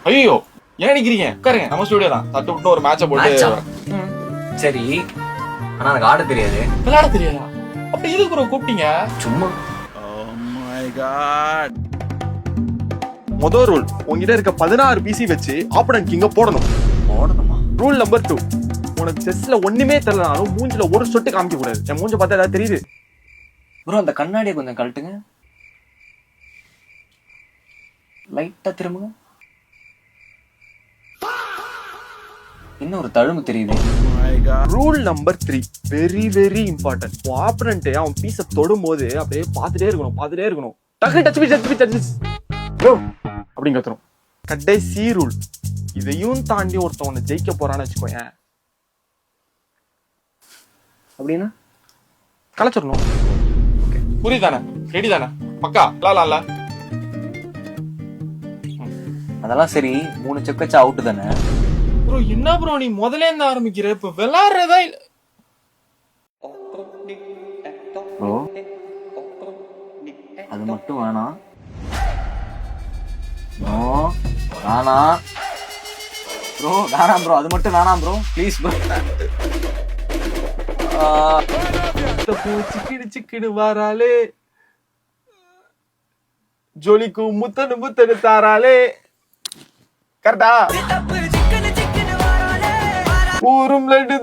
ஐயோ ஏன் நிக்கிறீங்க? உட்காருங்க, நம்ம ஸ்டுடியோ தான். தட்டு விட்டு ஒரு மேட்சை போட்டு. சரி, ஆனா எனக்கு ஆட தெரியாது. விளையாட தெரியாதா? அப்ப எதுக்கு ப்ரோ கூப்பிட்டீங்க? சும்மா. முதல் ரூல், உங்ககிட்ட இருக்க 16 பிசி வச்சு ஆப்பனன்ட் கிங்க போடணும். போடணுமா? ரூல் நம்பர் 2, உனக்கு செஸ்ல ஒண்ணுமே தெரியலனாலும் மூஞ்சில ஒரு சொட்டு காமிக்க கூடாது. என் மூஞ்ச பார்த்தா ஏதாவது தெரியுது? ப்ரோ அந்த கண்ணாடியை கொஞ்சம் கழட்டுங்க. லைட்டா திரும்புங்க. இன்னும் ஒரு தழும்பு தெரியுது. Rule number 3, very very important. உன் ஆப்பனன்ட் அவன் பீஸை தொடும் போது அப்படியே பார்த்துட்டே இருக்கணும். டக்கு டச் ப்ரோ அப்படின்னு கத்துறோம். கடைசி ரூல், இதையும் தாண்டி ஒருத்தவனை ஜெயிக்க போறான்னு வச்சுக்கோயேன், அப்படின்னா கலைச்சிடணும். புரியுதானே? ரெடி தானே? பக்கா லாலா. அதெல்லாம் சரி, 3 செக் வச்சா அவுட் தானே? ப்ரோ என்ன ப்ரோ நீ முதல்ல இருந்து ஆரம்பிக்கிற? இப்ப விளையாடுறதா இல்ல? ப்ரோ அது மட்டும் வேணாம். வேணாம் ப்ரோ, அது மட்டும் வேணாம் ப்ரோ, ப்ளீஸ் ப்ரோ. சிக்கிடு வாராலே, ஜோலிக்கு முத்தனு தாராலே. கரெக்டா? ஊரும் லட்டு